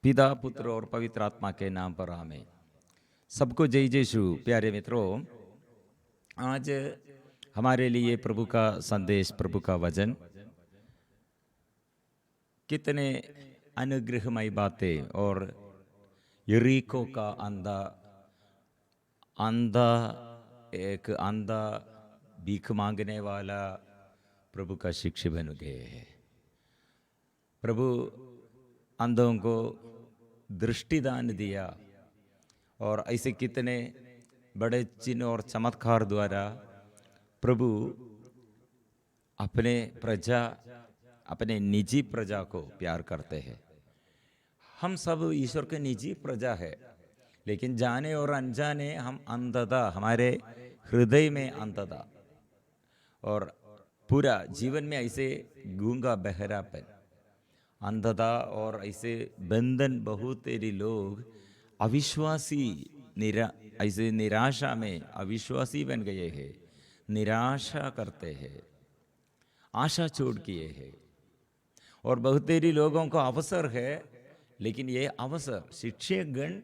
पिता पुत्र और पवित्र आत्मा के नाम पर आमीन। सबको जय यीशु। प्यारे मित्रों, आज हमारे लिए प्रभु का संदेश, प्रभु का वचन कितने अनुग्रहमय बातें। और यरीको का अंधा अंधा एक अंधा भीख मांगने वाला प्रभु का शिष्य बन गए है। प्रभु अंधों को दृष्टिदान दिया और ऐसे कितने बड़े चिन्ह और चमत्कार द्वारा प्रभु अपने प्रजा, अपने निजी प्रजा को प्यार करते हैं। हम सब ईश्वर के निजी प्रजा है, लेकिन जाने और अनजाने हम अंधता, हमारे हृदय में अंधता और पूरा जीवन में ऐसे गूंगा बहरापन, अंधता और ऐसे बंधन बहुत तेरी लोग अविश्वासी ऐसे निराशा में अविश्वासी बन गए हैं, निराशा करते हैं, आशा छोड़ किए हैं। और बहुत तेरी लोगों को अवसर है, लेकिन ये अवसर शिक्षकगण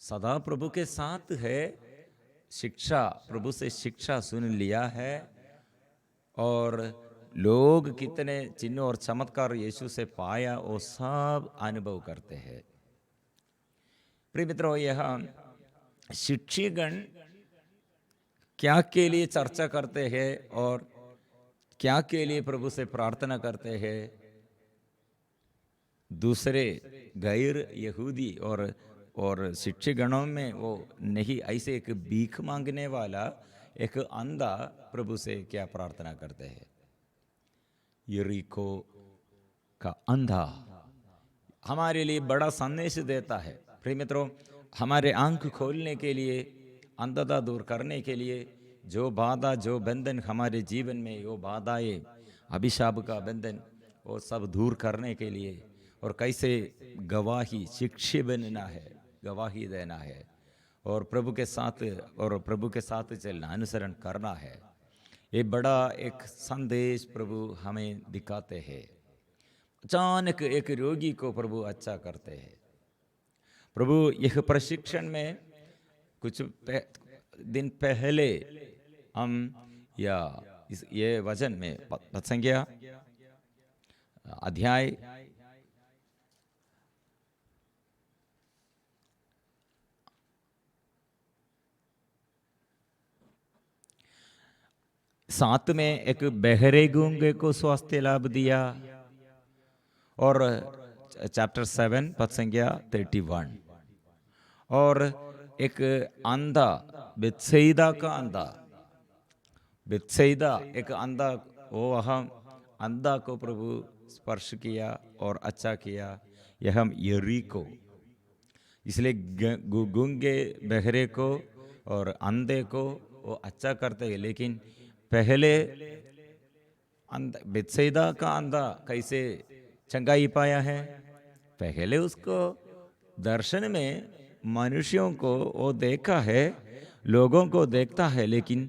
सदा प्रभु के साथ है, शिक्षा प्रभु से शिक्षा सुन लिया है और लोग कितने चिन्ह और चमत्कार यीशु से पाया वो सब अनुभव करते हैं। प्रिय मित्रों, यह शिक्षकगण क्या के लिए चर्चा करते हैं और क्या के लिए प्रभु से प्रार्थना करते हैं। दूसरे गैर यहूदी और शिक्षकगणों में वो नहीं, ऐसे एक भीख मांगने वाला एक अंधा प्रभु से क्या प्रार्थना करते हैं। यरीको का अंधा हमारे लिए बड़ा संदेश देता है। प्रिय मित्रों, हमारे आंख खोलने के लिए, अंधता दूर करने के लिए, जो बाधा, जो बंधन हमारे जीवन में, वो बाधाएं, अभिशाप का बंधन, वो सब दूर करने के लिए, और कैसे गवाही, शिक्षी बनना है, गवाही देना है और प्रभु के साथ चलना, अनुसरण करना है। ये बड़ा एक संदेश प्रभु हमें दिखाते हैं। अचानक एक रोगी को प्रभु अच्छा करते हैं। प्रभु यह प्रशिक्षण में कुछ दिन पहले हम ये वचन में संज्ञा अध्याय 7 में एक बहरे गूंगे को स्वास्थ्य लाभ दिया और चैप्टर 7 पद संख्या 31 और एक अंधा बेत्सैदा का अंधा, बेत्सैदा एक अंधा, वो वहाँ अंधा को प्रभु स्पर्श किया और अच्छा किया। यह हम यरीको, इसलिए गूंगे बहरे को और अंधे को वो अच्छा करते हैं। लेकिन पहले बेत्सैदा का अंधा कैसे चंगाई पाया है? पहले उसको दर्शन में मनुष्यों को वो देखा है, लोगों को देखता है, लेकिन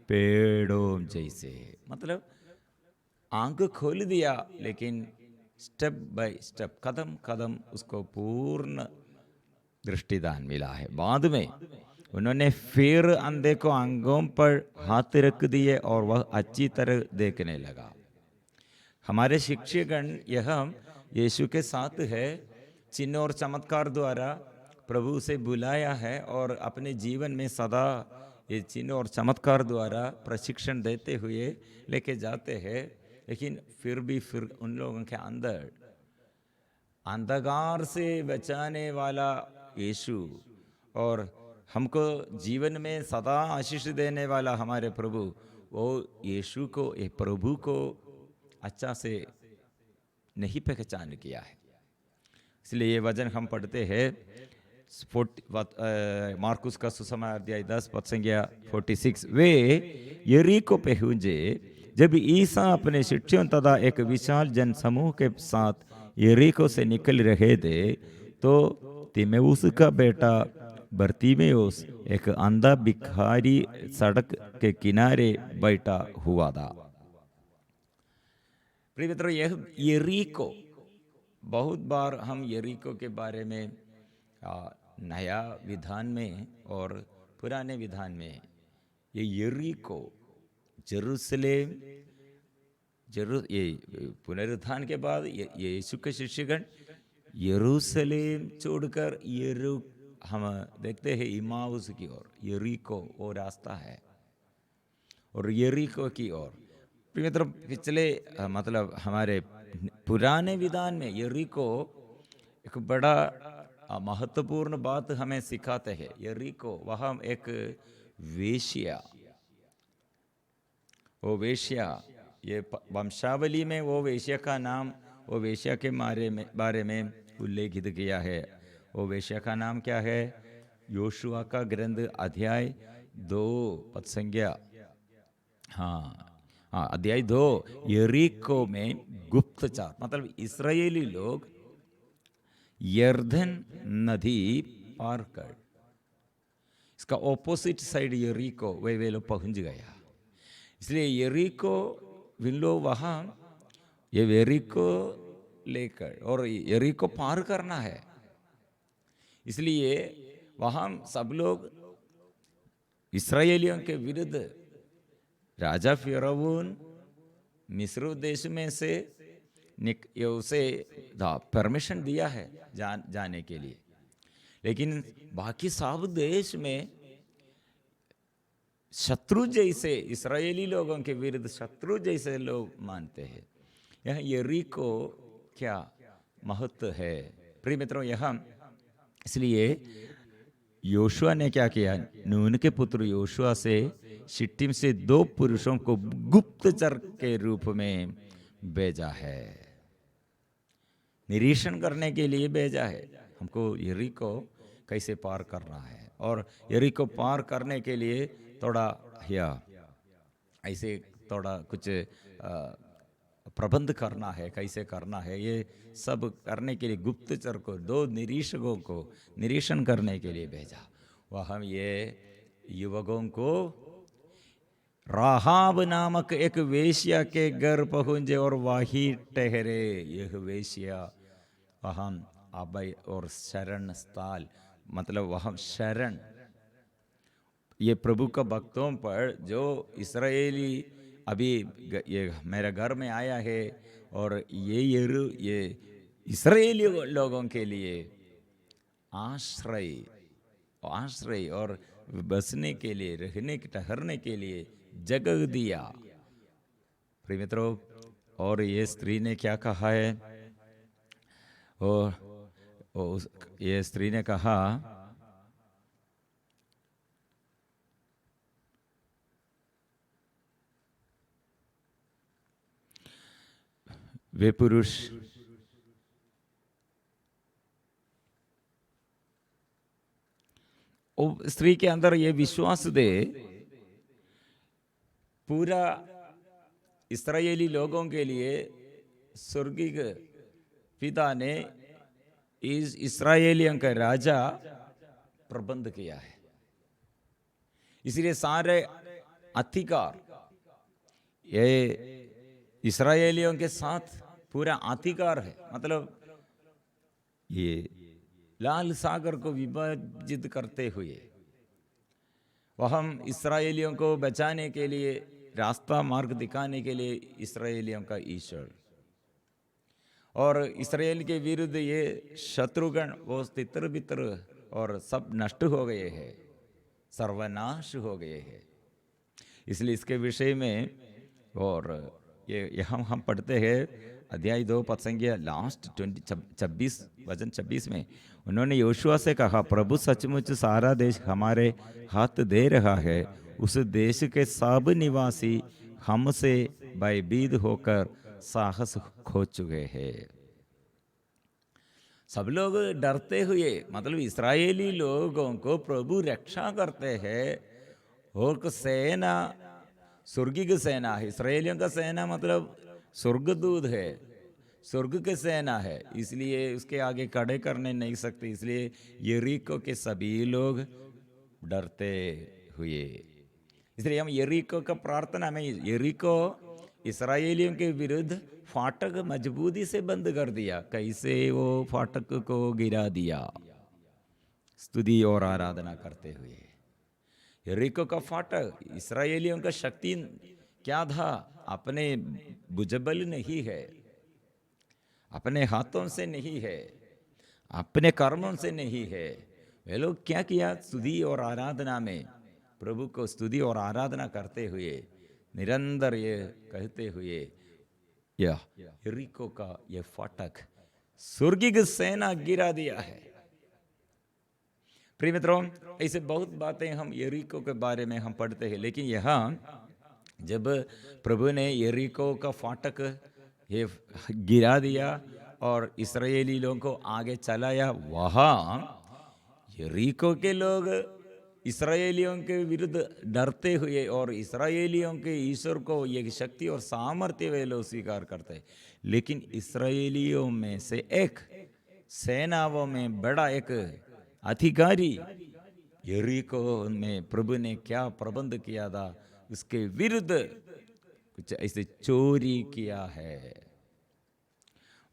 पेड़ों जैसे, मतलब आंख खोल दिया, लेकिन स्टेप बाय स्टेप, कदम कदम उसको पूर्ण दृष्टिदान मिला है। बाद में उन्होंने फिर अंधे को अंगों पर हाथ रख दिए और वह अच्छी तरह देखने लगा। हमारे शिक्षकगण यह यीशु के साथ है, चिन्ह और चमत्कार द्वारा प्रभु से बुलाया है और अपने जीवन में सदा ये चिन्ह और चमत्कार द्वारा प्रशिक्षण देते हुए लेके जाते हैं। लेकिन फिर उन लोगों के अंदर अंधकार से बचाने वाला यीशु और हमको जीवन में सदा आशीष देने वाला हमारे प्रभु, वो यीशु को, ये प्रभु को अच्छा से नहीं पहचान किया है। इसलिए ये वचन हम पढ़ते हैं मार्कुस का सुसमाचार अध्याय 10 पद संख्या 46। वे यरीको पहुंचे। जब ईसा अपने शिष्यों तथा एक विशाल जन समूह के साथ यरीको से निकल रहे थे, तो तिमेउस का बेटा बरतिमेउस एक अंधा भिखारी सड़क के किनारे बैठा हुआ था। प्रिय मित्रों, यह यरीको बहुत बार हम यरीको के बारे में नया विधान में और पुराने विधान में ये यरीको जेरूसलेम ये पुनरुत्थान के बाद ये यीशु के शिष्यगण यरूशलेम छोड़कर हम देखते हैं इमाउस की ओर, यरीको वो रास्ता है और यरीको की ओर। मित्रों, पिछले मतलब हमारे पुराने विधान में यरीको एक बड़ा महत्वपूर्ण बात हमें सिखाते हैं। यरीको वहाँ एक वेश्या, वो वेश्या, ये वंशावली में वो वेश्या का नाम, वो वेश्या के बारे में उल्लेखित किया है। वो वेश्या का नाम क्या है? योशुआ का ग्रंथ अध्याय 2 पद संज्ञा, अध्याय 2, यरीको में गुप्तचार, मतलब इस्राएली लोग यर्दन नदी पार कर, इसका ऑपोजिट साइड यरीको वे लोग पहुंच गया। इसलिए यरीको विन लोग वहाँ ये यरीको लेकर और यरीको पार करना है, इसलिए वहाँ सब लोग इस्राएलियों के विरुद्ध राजा फिरौन मिस्र देश में से उसे परमिशन दिया है जाने के लिए, लेकिन बाकी सब देश में शत्रु जैसे इस्राएली लोगों के विरुद्ध शत्रु जैसे लोग मानते हैं। यह यरीको क्या महत्व है प्रिय मित्रों यहाँ। इसलिए योशुआ ने क्या किया? नून के पुत्र योशुआ से शिट्टीम से 2 पुरुषों को गुप्तचर के रूप में भेजा है, निरीक्षण करने के लिए भेजा है। हमको यरीको कैसे पार करना है और यरीको पार करने के लिए थोड़ा ऐसे थोड़ा कुछ प्रबंध करना है, कैसे करना है, ये सब करने के लिए गुप्तचर को 2 निरीक्षकों को निरीक्षण करने के लिए भेजा। वह हम ये युवकों को राहाब नामक एक वेश्या के घर पहुंचे और वही ठहरे। यह वेश्या वहाँ अभय और शरण स्थल, मतलब वहाँ शरण, ये प्रभु का भक्तों पर जो इस्राएली अभी ये मेरे घर में आया है और ये इस्राएली लोगों के लिए आश्रय और बसने के लिए, रहने ठहरने के लिए जगह दिया। प्रिय मित्रों, और ये स्त्री ने क्या कहा है? ये स्त्री ने कहा, वे पुरुष स्त्री के अंदर ये विश्वास दे, पूरा इस्राएली लोगों के लिए स्वर्गीय पिता ने इस इस्राएलियों का राजा प्रबंध किया है। इसलिए सारे अधिकार ये इस्राएलियों के साथ पूरा अधिकार है। मतलब ये लाल सागर को विभाजित करते हुए वह हम इस्राएलियों को बचाने के लिए, रास्ता मार्ग दिखाने के लिए इस्राएलियों का ईश्वर, और इस्राएल के विरुद्ध ये शत्रुगण वो तितर बितर और सब नष्ट हो गए हैं, सर्वनाश हो गए हैं। इसलिए इसके विषय में और ये यहाँ हम पढ़ते हैं अध्याय 2 पद संख्या लास्ट 26 में उन्होंने योशुआ से कहा, प्रभु सचमुच सारा देश हमारे हाथ दे रहा है, उस देश के सब निवासी हमसे भयभीत होकर साहस खो चुके हैं। सब लोग डरते हुए, मतलब इस्राएली लोगों को प्रभु रक्षा करते हैं, और सेना स्वर्गीय सेना है। इस्राएलियों का सेना मतलब स्वर्गदूत है, स्वर्ग की सेना है, इसलिए उसके आगे खड़े करने नहीं सकते। इसलिए यरीको के सभी लोग डरते हुए, इसलिए हम यरीको का प्रार्थना में, यरीको इस्राएलियों के विरुद्ध फाटक मजबूती से बंद कर दिया। कैसे वो फाटक को गिरा दिया स्तुति और आराधना करते हुए। यरीको का फाटक, इस्राएलियों का शक्ति क्या था? अपने भुजबल नहीं है, अपने हाथों से नहीं है, अपने कर्मों से नहीं है। वे लोग क्या किया? स्तुति और आराधना में प्रभु को स्तुति और आराधना करते हुए निरंतर ये कहते हुए यह यरीको का ये फाटक स्वर्गीय सेना गिरा दिया है। प्रिय मित्रों, ऐसे बहुत बातें हम यरीको के बारे में हम पढ़ते हैं, लेकिन यहाँ जब प्रभु ने यरीको का फाटक ये गिरा दिया और इस्राएली लोगों को आगे चलाया, वहाँ यरीको के लोग इस्राएलियों के विरुद्ध डरते हुए और इस्राएलियों के ईश्वर को ये शक्ति और सामर्थ्य वे लोग स्वीकार करते हैं। लेकिन इस्राएलियों में से एक सेनाओं में बड़ा एक अधिकारी यरीको में प्रभु ने क्या प्रबंध किया था, उसके विरुद्ध कुछ ऐसे चोरी किया है।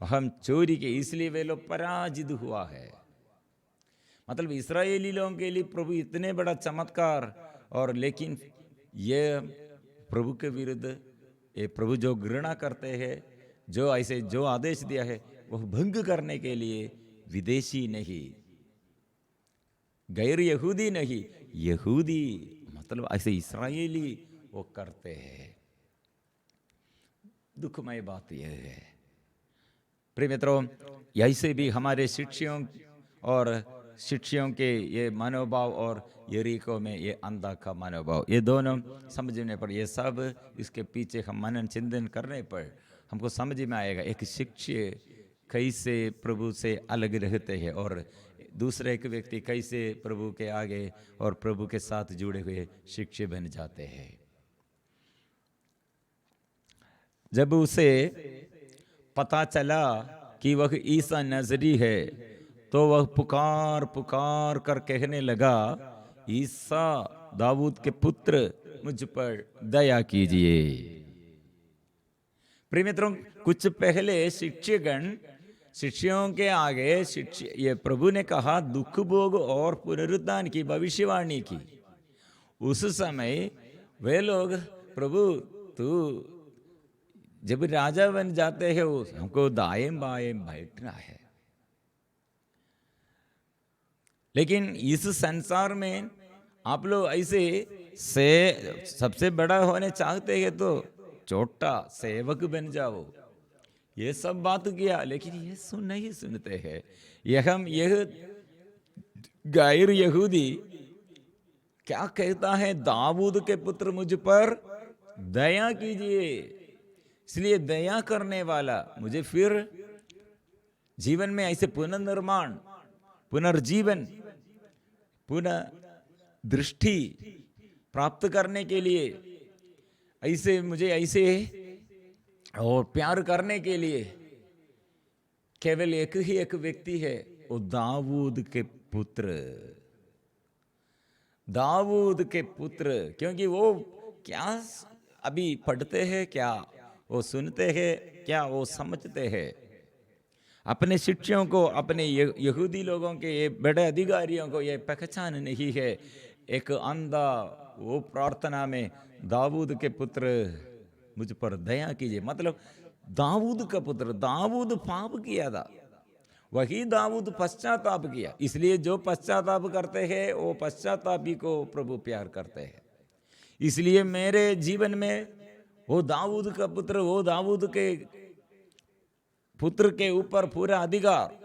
हम चोरी के इसलिए वे लोग पराजित हुआ है। मतलब इस्राएली लोगों के लिए प्रभु इतने बड़ा चमत्कार, और लेकिन ये प्रभु के विरुद्ध, ये प्रभु जो घृणा करते हैं, जो ऐसे जो आदेश दिया है वह भंग करने के लिए विदेशी नहीं, गैर यहूदी नहीं, यहूदी मतलब ऐसे इस्राएली वो करते हैं। दुखमय बात यह है प्रिय मित्रों, ऐसे भी हमारे शिष्यों के ये मनोभाव और यरीको में ये अंधा का मनोभाव, ये दोनों समझने पर, ये सब इसके पीछे हम मनन चिंतन करने पर हमको समझ में आएगा एक शिष्य कैसे प्रभु से अलग रहते हैं और दूसरे एक व्यक्ति कैसे प्रभु के आगे और प्रभु के साथ जुड़े हुए शिष्य बन जाते हैं। जब उसे पता चला कि वह ईसा नजरी है तो वह पुकार पुकार कर कहने लगा, ईसा दाऊद के पुत्र मुझ पर दया कीजिए। प्रिय मित्रों, कुछ पहले शिष्यों के आगे ये प्रभु ने कहा दुख भोग और पुनरुत्थान की भविष्यवाणी की। उस समय वे लोग, प्रभु तू जब राजा बन जाते हैं हमको दाएं बाएं बैठना है, लेकिन इस संसार में आप लोग ऐसे से सबसे बड़ा होने चाहते हैं तो छोटा सेवक बन जाओ। ये सब बात किया, लेकिन ये नहीं सुनते हैं। यह गैर यहूदी क्या कहता है, दाऊद के पुत्र मुझ पर दया कीजिए। इसलिए दया करने वाला मुझे फिर जीवन में ऐसे पुनर्निर्माण, पुनर्जीवन, पुनः दृष्टि प्राप्त करने के लिए, ऐसे मुझे ऐसे और प्यार करने के लिए केवल एक ही एक व्यक्ति है, वो दाऊद के पुत्र। दाऊद के पुत्र, क्योंकि वो क्या अभी पढ़ते हैं, क्या वो सुनते हैं, क्या वो समझते हैं। अपने शिष्यों को, अपने यहूदी लोगों के ये बड़े अधिकारियों को ये पहचान नहीं है। एक अंधा वो प्रार्थना में दाऊद के पुत्र मुझ पर दया कीजिए, मतलब दाऊद का पुत्र। दाऊद पाप किया था, वही दाऊद पश्चाताप किया। इसलिए जो पश्चाताप करते हैं वो पश्चातापी को प्रभु प्यार करते हैं। इसलिए मेरे जीवन में वो दाऊद का पुत्र, वो दाऊद के पुत्र के ऊपर पूरा अधिकार,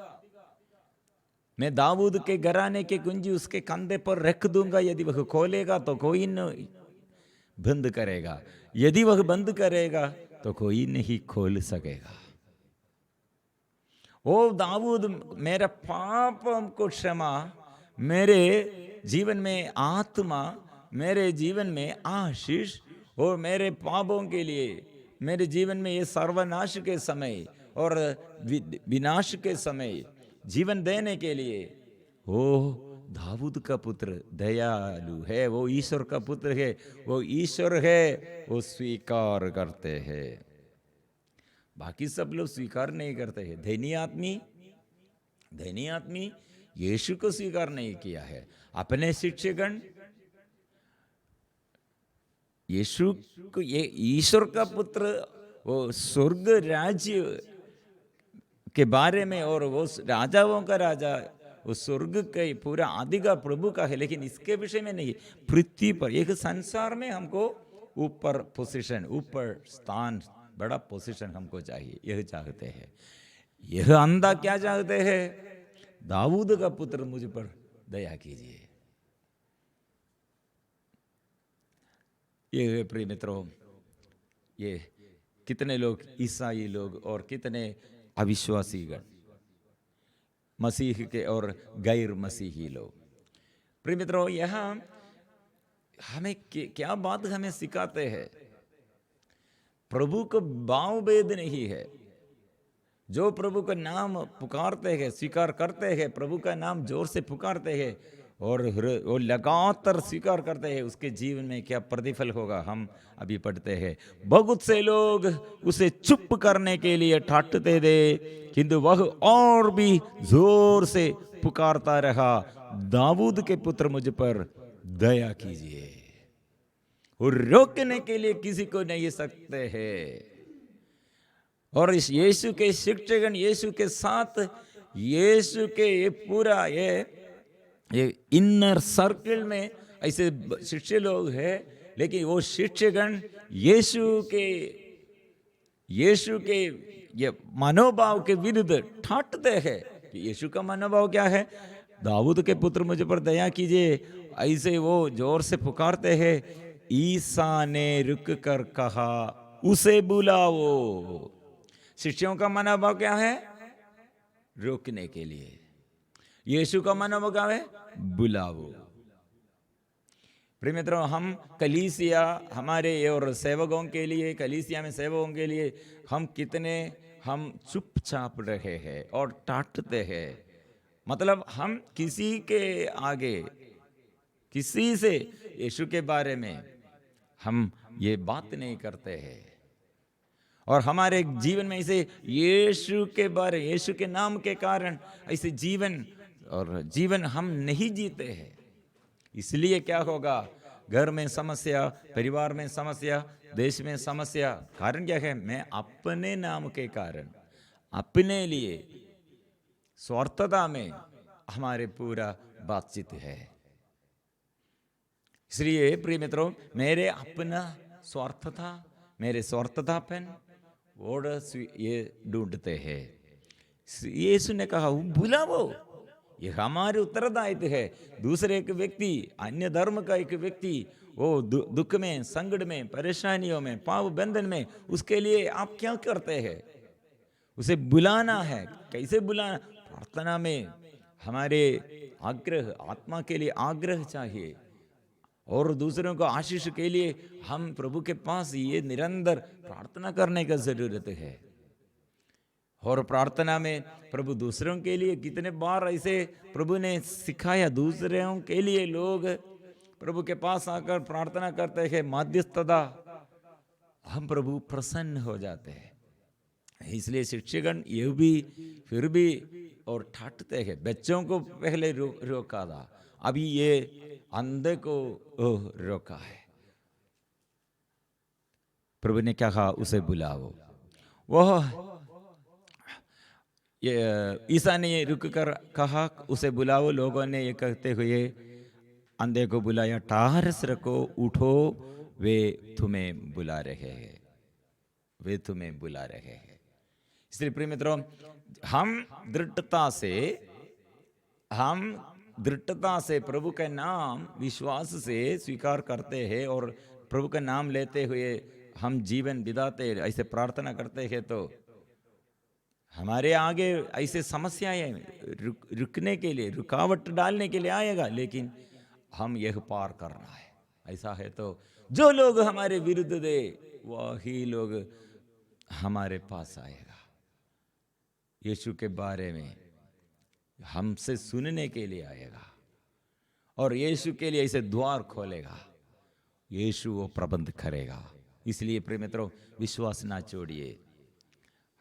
मैं दाऊद के घराने के कुंजी उसके कंधे पर रख दूंगा। यदि वह खोलेगा तो कोई नहीं बंद करेगा, यदि वह बंद करेगा तो कोई नहीं खोल सकेगा। ओ दाऊद, मेरा पाप को क्षमा, मेरे जीवन में आत्मा, मेरे जीवन में आशीष, और मेरे पापों के लिए, मेरे जीवन में ये सर्वनाश के समय और विनाश के समय जीवन देने के लिए वो दाऊद का पुत्र दयालु है, वो ईश्वर का पुत्र है, वो ईश्वर है, वो स्वीकार करते हैं। बाकी सब लोग स्वीकार नहीं करते हैं। धनी आदमी यीशु को स्वीकार नहीं किया है। अपने शिष्यगण यीशु को, ये ईश्वर का पुत्र, वो स्वर्ग राज्य के बारे में, और वो राजाओं का राजा, वो स्वर्ग के पूरा आदि का प्रभु का है, लेकिन इसके विषय में नहीं। पृथ्वी पर एक संसार में हमको ऊपर पोजीशन, ऊपर स्थान, बड़ा पोजीशन हमको चाहिए, यह चाहते हैं। यह अंधा क्या चाहते हैं? दाऊद का पुत्र मुझ पर दया कीजिए। ये प्रिय मित्रों, ये कितने लोग, ईसाई लोग और कितने अविश्वासी गण, मसीह के और गैर मसीही लोग। प्रिय मित्रों, यहाँ हमें क्या बात हमें सिखाते हैं? प्रभु को भाव भेद नहीं है। जो प्रभु का नाम पुकारते हैं, स्वीकार करते हैं, प्रभु का नाम जोर से पुकारते हैं और वो लगातार स्वीकार करते हैं, उसके जीवन में क्या प्रतिफल होगा हम अभी पढ़ते हैं। बहुत से लोग उसे चुप करने के लिए ठाटते थे, किंतु वह और भी जोर से पुकारता रहा, दाऊद के पुत्र मुझ पर दया कीजिए। और रोकने के लिए किसी को नहीं सकते हैं। और इस यीशु के शिक्षकगण यीशु के साथ, यीशु के ये पूरा ये इनर सर्कल में ऐसे शिष्य लोग हैं, लेकिन वो शिष्यगण यीशु के ये मनोभाव के विरुद्ध ठाटते हैं कि यीशु का मनोभाव क्या है? दाऊद के पुत्र मुझ पर दया कीजिए। ऐसे वो जोर से पुकारते हैं। ईसा ने रुक कर कहा, उसे बुलाओ। शिष्यों का मनोभाव क्या है? रोकने के लिए। यीशु का मनोभाव क्या है? बुलाओ। प्रिय मित्रों, हम कलीसिया हमारे और सेवकों के लिए, कलीसिया में सेवकों के लिए हम कितने हम चुपचाप रहे हैं और टाटते हैं। मतलब हम किसी के आगे, किसी से यीशु के बारे में हम ये बात नहीं करते हैं। और हमारे जीवन में ऐसे यीशु के बारे, यीशु के नाम के कारण ऐसे जीवन हम नहीं जीते हैं। इसलिए क्या होगा? घर में समस्या, परिवार में समस्या, देश में समस्या। कारण क्या है? मैं अपने नाम के कारण, अपने लिए स्वार्थता में हमारे पूरा बातचीत है। इसलिए प्रिय मित्रों, मेरे अपना स्वार्थता, मेरे स्वार्थतापन और ये ढूंढते हैं। यीशु ने कहा, बुलाओ। ये हमारे उत्तरदायित्व है। दूसरे एक व्यक्ति, अन्य धर्म का एक व्यक्ति, वो दुख में, संकट में, परेशानियों में, पाप बंधन में, उसके लिए आप क्या करते हैं? उसे बुलाना है। कैसे बुलाना? प्रार्थना में हमारे आग्रह, आत्मा के लिए आग्रह चाहिए, और दूसरों को आशीष के लिए हम प्रभु के पास ये निरंतर प्रार्थना करने का जरूरत है। और प्रार्थना में प्रभु दूसरों के लिए कितने बार ऐसे प्रभु ने सिखाया, दूसरों के लिए लोग प्रभु के पास आकर प्रार्थना करते हैं, मध्यस्थता, हम प्रभु प्रसन्न हो जाते हैं। इसलिए शिक्षकगण ये भी फिर भी और ठाटते हैं। बच्चों को पहले रोका था, अभी ये अंधे को रोका है। प्रभु ने क्या कहा? उसे बुलाओ। वह ये ईसा ने रुक कर कहा, उसे बुलाओ। लोगों ने ये कहते हुए अंधे को बुलाया, टारस रखो, उठो, वे तुम्हें बुला रहे हैं, वे तुम्हें बुला रहे हैं। इसलिए प्रिय मित्रों, हम दृढ़ता से प्रभु का नाम विश्वास से स्वीकार करते हैं, और प्रभु का नाम लेते हुए हम जीवन बिताते, ऐसे प्रार्थना करते हैं, तो हमारे आगे ऐसे समस्याएं रुकने के लिए, रुकावट डालने के लिए आएगा, लेकिन हम यह पार करना है। ऐसा है तो जो लोग हमारे विरुद्ध दे, वही लोग हमारे पास आएगा, यीशु के बारे में हमसे सुनने के लिए आएगा, और यीशु के लिए ऐसे द्वार खोलेगा। यीशु वो प्रबंध करेगा। इसलिए प्रिय मित्रों, विश्वास ना छोड़िए।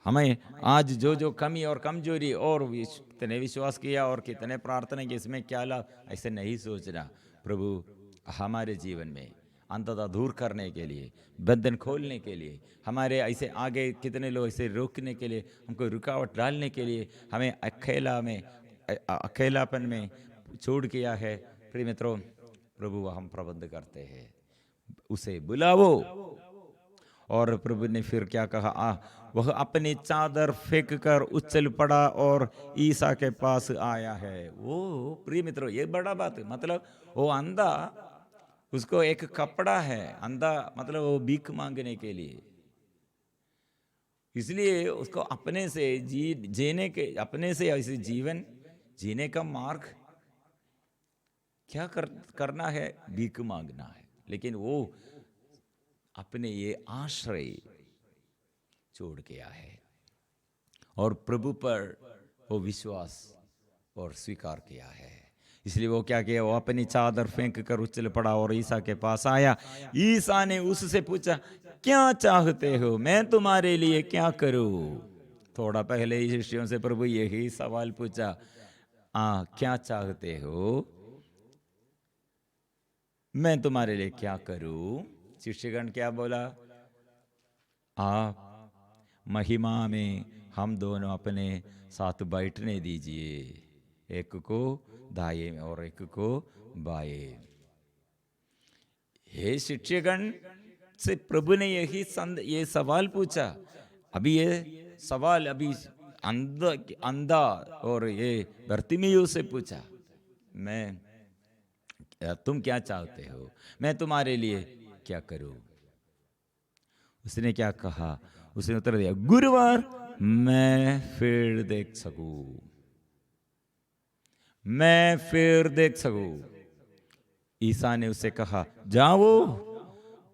हमें आज जो जो कमी और कमजोरी और कितने विश्वास किया और कितने प्रार्थना की, इसमें क्या लाभ, ऐसे नहीं सोचना। प्रभु हमारे जीवन में अंततः दूर करने के लिए, बंधन खोलने के लिए, हमारे ऐसे आगे कितने लोग ऐसे रोकने के लिए, हमको रुकावट डालने के लिए हमें अकेलापन में छोड़ किया है। प्रिय मित्रों, प्रभु हम प्रबंध करते हैं, उसे बुलाओ। और प्रभु ने फिर क्या कहा, वह अपनी चादर फेंक कर उछल पड़ा और ईसा के पास आया है। वो प्रिय मित्रों, ये बड़ा बात है। मतलब वो अंधा, उसको एक कपड़ा है, अंधा मतलब वो भीख मांगने के लिए, इसलिए उसको अपने से जीने के, अपने से ऐसे जीवन जीने का मार्ग क्या करना है, भीख मांगना है। लेकिन वो अपने ये आश्रय छोड़ गया है और प्रभु पर वो विश्वास और स्वीकार किया है। इसलिए वो क्या किया, वो अपनी चादर फेंक कर उछल पड़ा और ईसा के पास आया। ईसा ने उससे पूछा, क्या चाहते हो, मैं तुम्हारे लिए क्या करूं? थोड़ा पहले ही शिष्यों से प्रभु यही सवाल पूछा, क्या चाहते हो, मैं तुम्हारे लिए क्या करूं? शिष्यगण क्या बोला, आप महिमा में हम दोनों अपने साथ बैठने दीजिए, एक को दाएं में और एक को बाएं। हे शिष्यगण से प्रभु ने ये सवाल पूछा। अभी ये सवाल अभी अंधा और ये बर्तिमेयू से पूछा, तुम क्या चाहते हो, मैं तुम्हारे लिए क्या करूं? उसने क्या कहा, उसने उत्तर दिया, गुरुवार मैं फिर देख सकूं, मैं फिर देख सकूं। ईसा ने उससे कहा, जाओ,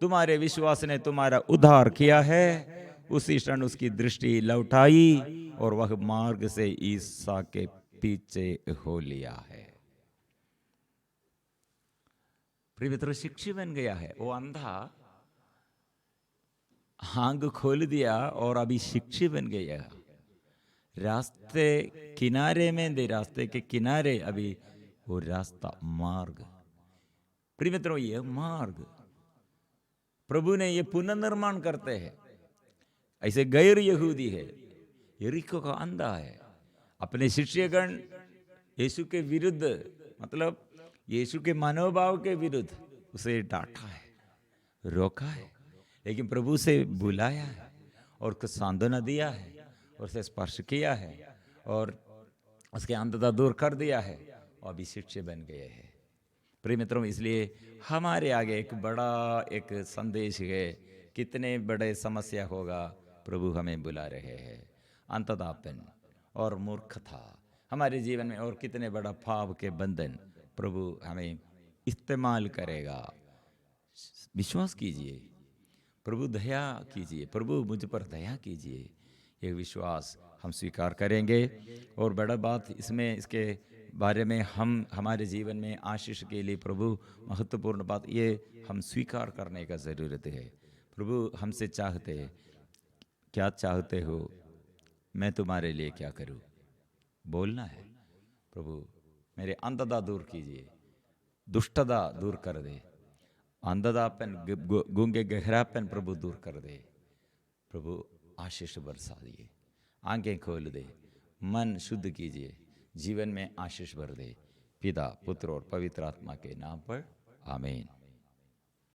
तुम्हारे विश्वास ने तुम्हारा उद्धार किया है। उसी क्षण उसकी दृष्टि लौट आई और वह मार्ग से ईसा के पीछे हो लिया है। प्रिय मित्रों, शिक्षी बन गया है वो अंधा, आंख खोल दिया और अभी शिक्षी बन गया। रास्ते किनारे में दे, रास्ते के किनारे अभी वो रास्ता, मार्ग। प्रिय मित्रों, ये मार्ग प्रभु ने ये पुनर्निर्माण करते हैं। ऐसे गैर यहूदी है, यरीको का अंधा है, अपने शिष्यगण यीशु के विरुद्ध, मतलब यीशु के मनोभाव के विरुद्ध उसे डांटा है, रोका है, लेकिन प्रभु से बुलाया है और कुछ सांत्वना दिया है और उसे स्पर्श किया है और उसके अंधता दूर कर दिया है और अभी शिष्य बन गए हैं। प्रिय मित्रों, इसलिए हमारे आगे एक बड़ा एक संदेश है। कितने बड़े समस्या होगा, प्रभु हमें बुला रहे हैं। अंततापन और मूर्खता हमारे जीवन में और कितने बड़ा पाप के बंधन प्रभु हमें इस्तेमाल करेगा। विश्वास कीजिए, प्रभु दया कीजिए, प्रभु मुझ पर दया कीजिए, ये विश्वास हम स्वीकार करेंगे। और बड़ा बात इसमें, इसके बारे में हम हमारे जीवन में आशीष के लिए प्रभु महत्वपूर्ण बात ये हम स्वीकार करने का ज़रूरत है। प्रभु हमसे चाहते, क्या चाहते हो, मैं तुम्हारे लिए क्या करूं? बोलना है, प्रभु मेरे अंधता दूर कीजिए, दुष्टता दूर कर दे, अंधतापन, गूंगे गहरापन प्रभु दूर कर दे। प्रभु आशीष बरसा दिए, आंखें खोल दे, मन शुद्ध कीजिए, जीवन में आशीष भर दे। पिता, पुत्र और पवित्र आत्मा के नाम पर आमीन।